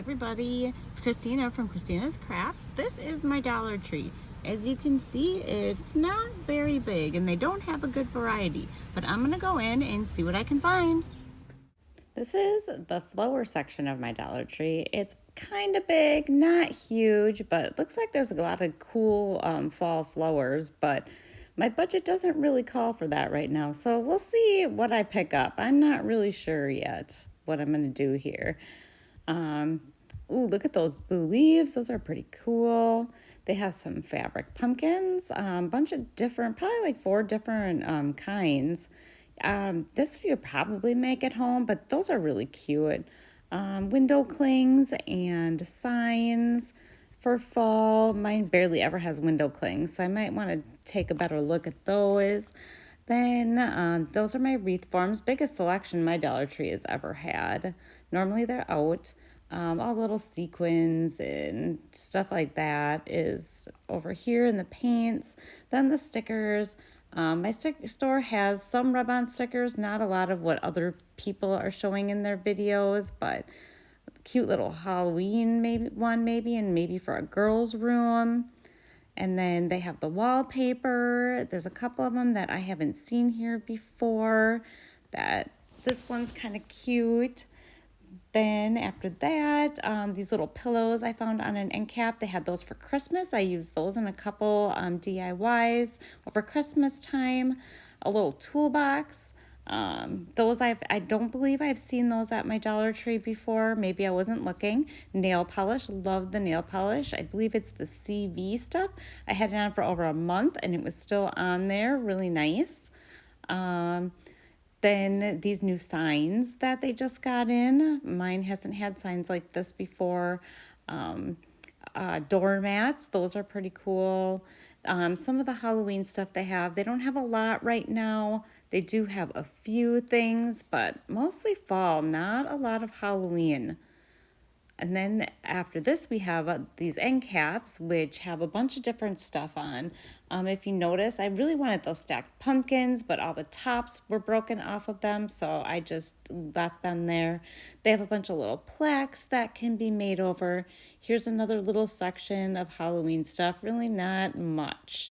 everybody, it's Kristina from Kristina's Crafts. This is my Dollar Tree. As you can see, it's not very big and they don't have a good variety, but I'm gonna go in and see what I can find. This is the flower section of my Dollar Tree. It's kind of big, not huge, but it looks like there's a lot of cool fall flowers, but my budget doesn't really call for that right now. So we'll see what I pick up. I'm not really sure yet what I'm gonna do here. Ooh, look at those blue leaves. Those are pretty cool. They have some fabric pumpkins, a bunch of different, probably like 4 different kinds. This you probably make at home, but those are really cute. Window clings and signs for fall. Mine barely ever has window clings, so I might want to take a better look at those. Then those are my wreath forms. Biggest selection my Dollar Tree has ever had. Normally they're out. All little sequins and stuff like that is over here in the paints. Then the stickers. My store has some rub-on stickers, not a lot of what other people are showing in their videos, but cute little Halloween maybe, and maybe for a girl's room. And then they have the wallpaper. There's a couple of them that I haven't seen here before. This one's kind of cute. Then after that, these little pillows I found on an end cap. They had those for Christmas. I used those in a couple DIYs over Christmas time. A little toolbox. Those I don't believe I've seen those at my Dollar Tree before. Maybe I wasn't looking. Nail polish. Love the nail polish. I believe it's the CV stuff. I had it on for over a month and it was still on there. Really nice. Then these new signs that they just got in. Mine hasn't had signs like this before. Doormats, those are pretty cool. Some of the Halloween stuff they don't have a lot right now. They do have a few things, but mostly fall, not a lot of Halloween. And then after this, we have these end caps, which have a bunch of different stuff on. If you notice, I really wanted those stacked pumpkins, but all the tops were broken off of them, so I just left them there. They have a bunch of little plaques that can be made over. Here's another little section of Halloween stuff, really not much.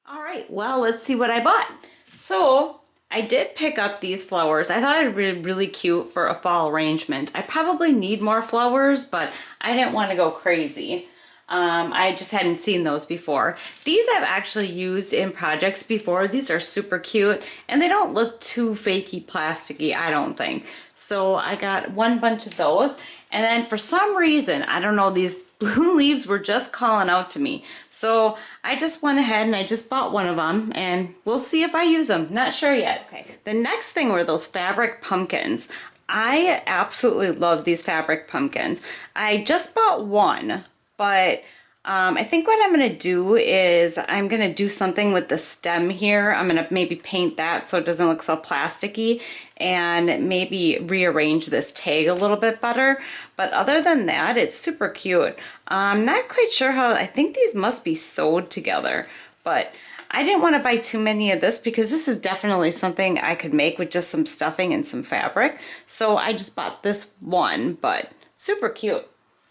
All right, well, let's see what I bought. So I did pick up these flowers. I thought it'd be really cute for a fall arrangement. I probably need more flowers, but I didn't want to go crazy. I just hadn't seen those before. These I've actually used in projects before. These are super cute and they don't look too fakey plasticky, I don't think. So I got one bunch of those. And then for some reason, I don't know, these blue leaves were just calling out to me. So I just went ahead and I just bought one of them and we'll see if I use them. Not sure yet. Okay. The next thing were those fabric pumpkins. I absolutely love these fabric pumpkins. I just bought one, but I think what I'm gonna do is I'm gonna do something with the stem here. I'm gonna maybe paint that so it doesn't look so plasticky and maybe rearrange this tag a little bit better. But other than that, it's super cute. I'm not quite sure how, I think these must be sewed together, but I didn't want to buy too many of this because this is definitely something I could make with just some stuffing and some fabric. So I just bought this one, but super cute.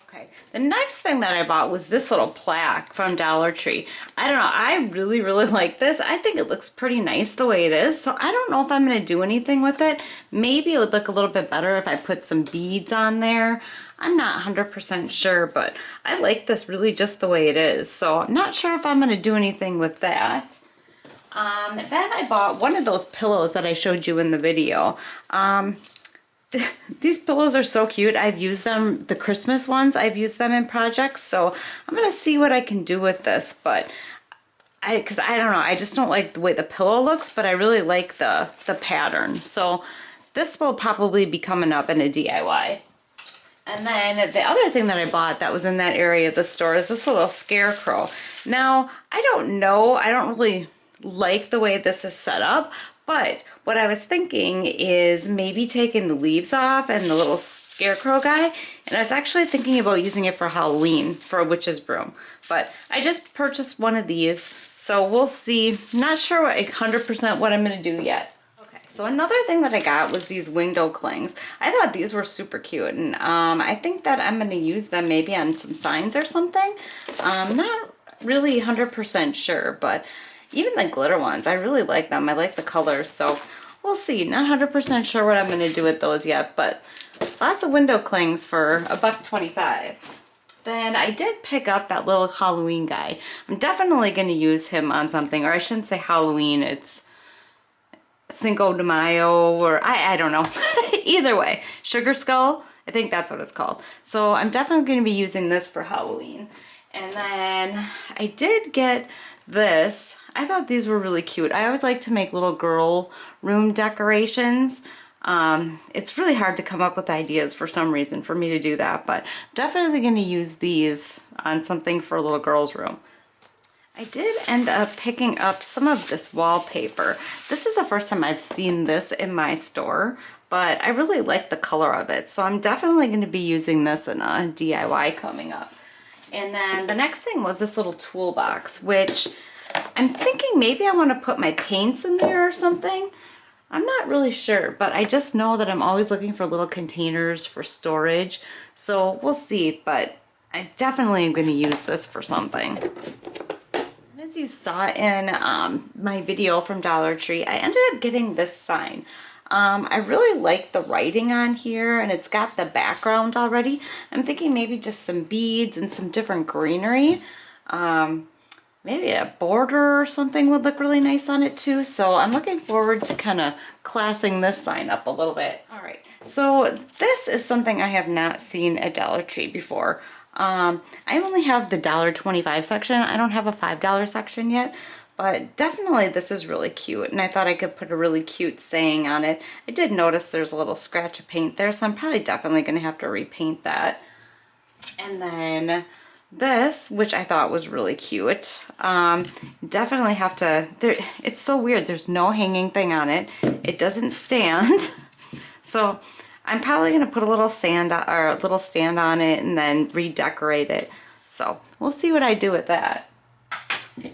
Okay, the next thing that I bought was this little plaque from Dollar Tree. I don't know, I really like this. I think it looks pretty nice the way it is, so I don't know if I'm going to do anything with it. Maybe it would look a little bit better if I put some beads on there. I'm not 100% sure, but I like this really just the way it is, so I'm not sure if I'm going to do anything with that. Then I bought one of those pillows that I showed you in the video. These pillows are so cute. I've used them, the Christmas ones, I've used them in projects, so I'm gonna see what I can do with this, but because I don't know, I just don't like the way the pillow looks, but I really like the pattern. So this will probably be coming up in a DIY. And then the other thing that I bought that was in that area of the store is this little scarecrow. Now, I don't know, I don't really like the way this is set up, but what I was thinking is maybe taking the leaves off and the little scarecrow guy, and I was actually thinking about using it for Halloween for a witch's broom. But I just purchased one of these, so we'll see. Not sure 100% what I'm gonna do yet. Okay, So another thing that I got was these window clings. I thought these were super cute, and I think that I'm going to use them maybe on some signs or something. Not really 100% sure, but even the glitter ones, I really like them. I like the colors, so we'll see. Not 100% sure what I'm going to do with those yet, but lots of window clings for $1.25. Then I did pick up that little Halloween guy. I'm definitely going to use him on something, or I shouldn't say Halloween, it's Cinco de Mayo, or I don't know. Either way, Sugar Skull, I think that's what it's called. So I'm definitely going to be using this for Halloween. And then I did get this. I thought these were really cute. I always like to make little girl room decorations. It's really hard to come up with ideas for some reason for me to do that, but I'm definitely going to use these on something for a little girl's room. I did end up picking up some of this wallpaper. This is the first time I've seen this in my store, but I really like the color of it, so I'm definitely going to be using this in a DIY coming up. And then the next thing was this little toolbox, which I'm thinking maybe I want to put my paints in there or something. I'm not really sure, but I just know that I'm always looking for little containers for storage, so we'll see, but I definitely am going to use this for something. As you saw in my video from Dollar Tree, I ended up getting this sign. I really like the writing on here, and it's got the background already. I'm thinking maybe just some beads and some different greenery. Maybe a border or something would look really nice on it too. So I'm looking forward to kind of classing this sign up a little bit. All right, so this is something I have not seen at Dollar Tree before. I only have the $1.25 section. I don't have a $5 section yet, but definitely this is really cute, and I thought I could put a really cute saying on it. I did notice there's a little scratch of paint there, so I'm probably definitely going to have to repaint that. And then this, which I thought was really cute, definitely have to, it's so weird, there's no hanging thing on it. It doesn't stand, so I'm probably going to put a little stand on it and then redecorate it. So we'll see what I do with that.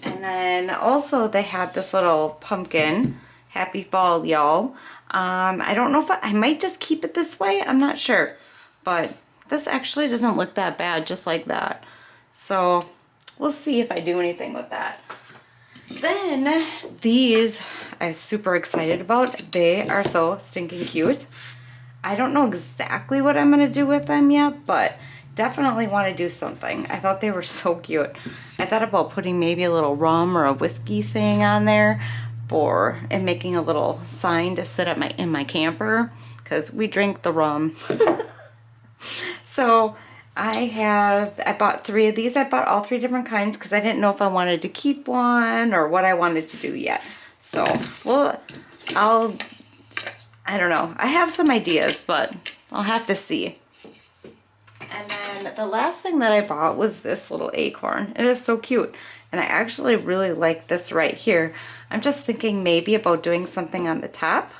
And then also they had this little pumpkin, happy fall y'all. I don't know if I might just keep it this way, I'm not sure, but this actually doesn't look that bad just like that. So we'll see if I do anything with that. Then these I'm super excited about. They are so stinking cute. I don't know exactly what I'm going to do with them yet, but definitely want to do something. I thought they were so cute. I thought about putting maybe a little rum or a whiskey saying on there and making a little sign to sit at in my camper, because we drink the rum. So I bought 3 of these. I bought all 3 different kinds because I didn't know if I wanted to keep one or what I wanted to do yet. So I don't know. I have some ideas, but I'll have to see. And then the last thing that I bought was this little acorn. It is so cute. And I actually really like this right here. I'm just thinking maybe about doing something on the top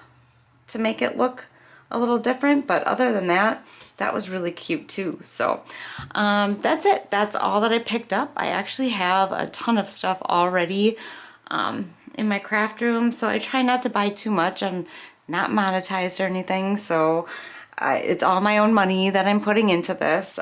to make it look a little different. But other than that, that was really cute too. So that's it. That's all that I picked up. I actually have a ton of stuff already in my craft room. So I try not to buy too much. I'm not monetized or anything, so it's all my own money that I'm putting into this.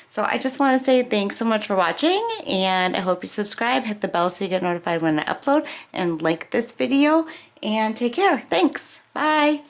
So I just want to say thanks so much for watching, and I hope you subscribe, hit the bell so you get notified when I upload, and like this video, and take care. Thanks. Bye.